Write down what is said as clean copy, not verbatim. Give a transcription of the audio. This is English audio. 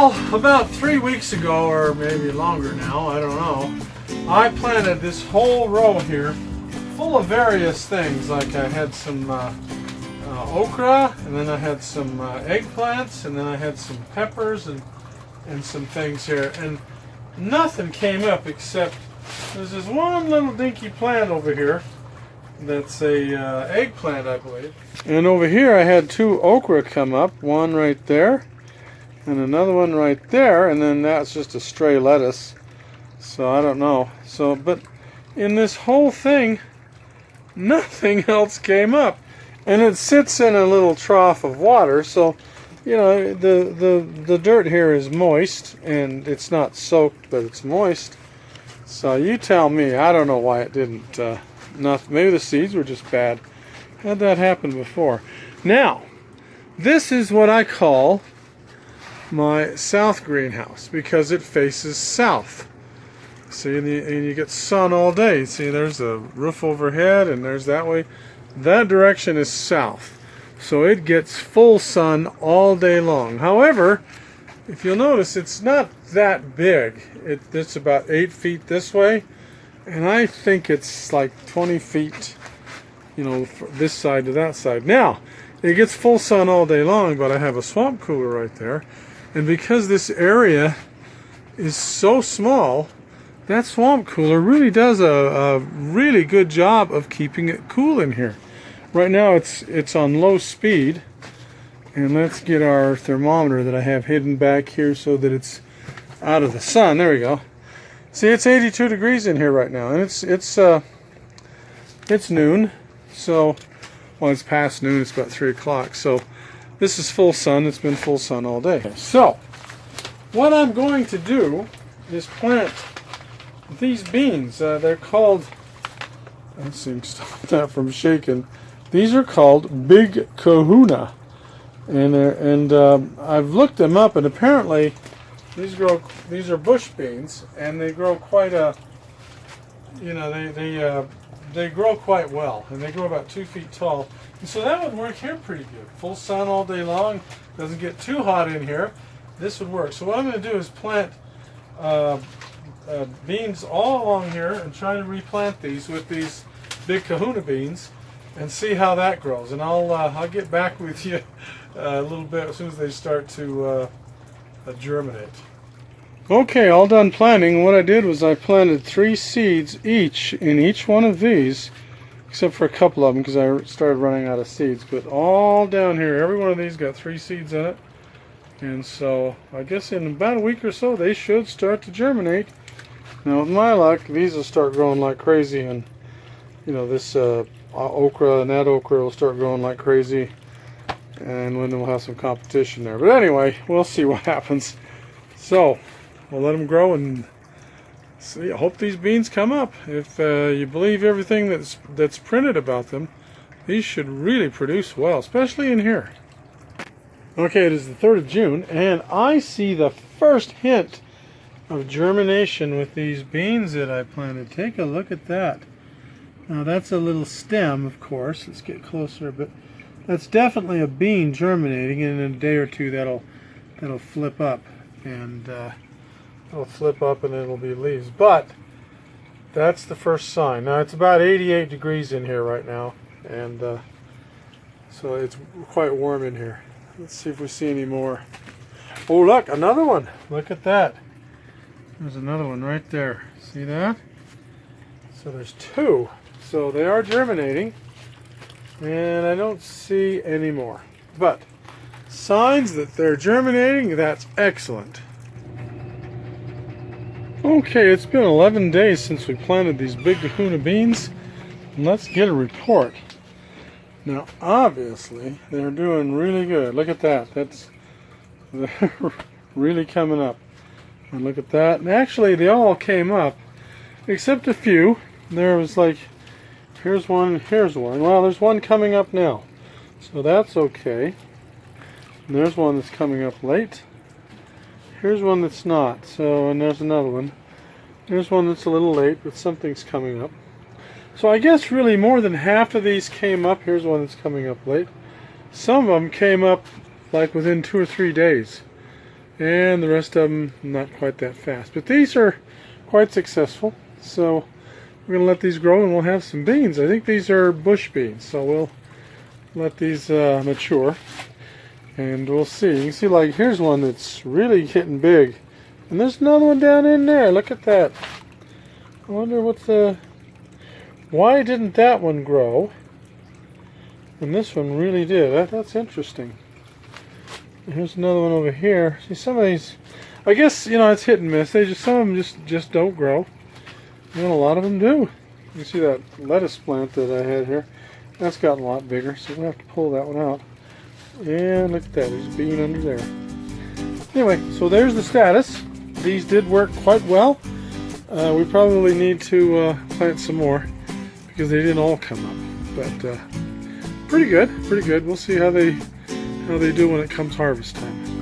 Well, about 3 weeks ago, or maybe longer now, I don't know, I planted this whole row here full of various things. Like I had some okra, and then I had some eggplants, and then I had some peppers and some things here. And nothing came up except there's this one little dinky plant over here that's a eggplant, I believe. And over here I had 2 okra come up, one right there and another one right there, and then that's just a stray lettuce. So I don't know. So, but in this whole thing, nothing else came up. And it sits in a little trough of water, so you know the dirt here is moist, and it's not soaked, but it's moist. So you tell me. I don't know why it didn't. Nothing. Maybe the seeds were just bad. Had that happen before. Now, this is what I call my south greenhouse because it faces south. See, and you get sun all day. See, there's the roof overhead, and there's that way. That direction is south, so it gets full sun all day long. However, if you'll notice, it's not that big. It's about 8 feet this way, and I think it's like 20 feet, you know, from this side to that side. Now, it gets full sun all day long, but I have a swamp cooler right there, and because this area is so small, that swamp cooler really does a really good job of keeping it cool in here. Right now it's on low speed, and let's get our thermometer that I have hidden back here so that it's out of the sun. There we go. See, it's 82 degrees in here right now, and it's noon. So, well, it's past noon. It's about 3 o'clock. So, this is full sun. It's been full sun all day. So, what I'm going to do is plant these beans. They're called, let's see, stop that from shaking. These are called Big Kahuna, and I've looked them up, and apparently these are bush beans, and they grow quite they grow quite well, and they grow about 2 feet tall, and so that would work here pretty good. Full sun all day long, doesn't get too hot in here. This would work. So what I'm going to do is plant beans all along here and try to replant these with these Big Kahuna beans and see how that grows. And I'll get back with you a little bit as soon as they start to germinate. Okay, all done planting. What I did was I planted 3 seeds each in each one of these, except for a couple of them because I started running out of seeds. But all down here, every one of these got 3 seeds in it. And so I guess in about a week or so they should start to germinate. Now with my luck, these will start growing like crazy, and you know, this okra and that okra will start growing like crazy, and then we'll have some competition there. But anyway, we'll see what happens. So we'll let them grow and see. I hope these beans come up. If you believe everything that's printed about them, these should really produce well, especially in here. Okay, it is the 3rd of June, and I see the first hint of germination with these beans that I planted. Take a look at that. Now that's a little stem, of course. Let's get closer, but that's definitely a bean germinating, and in a day or two that'll flip up, and it'll flip up and it'll be leaves. But that's the first sign. Now it's about 88 degrees in here right now, and so it's quite warm in here. Let's see if we see any more. Oh, look, another one. Look at that. There's another one right there. See that? So there's 2. So they are germinating, and I don't see any more. But signs that they're germinating, that's excellent. Okay, it's been 11 days since we planted these Big Kahuna beans. And let's get a report. Now, obviously, they're doing really good. Look at that. They're really coming up. And look at that. And actually, they all came up, except a few. There was like, here's one, here's one. Well, there's one coming up now. So that's okay. And there's one that's coming up late. Here's one that's not. So, and there's another one. There's one that's a little late, but something's coming up. So I guess really more than half of these came up. Here's one that's coming up late. Some of them came up like within 2 or 3 days. and the rest of them not quite that fast. But these are quite successful, so we're going to let these grow and we'll have some beans. I think these are bush beans, so we'll let these mature and we'll see. You can see, like, here's one that's really getting big, and there's another one down in there. Look at that. I wonder why didn't that one grow and this one really did. That's interesting. Here's another one over here. See, some of these, I guess, you know, it's hit and miss. Some of them just don't grow, and a lot of them do. You see that lettuce plant that I had here? That's gotten a lot bigger, so we'll have to pull that one out. And look at that, there's a bean under there. Anyway, so there's the status. These did work quite well. We probably need to plant some more because they didn't all come up. But pretty good, pretty good. We'll see how they do when it comes harvest time.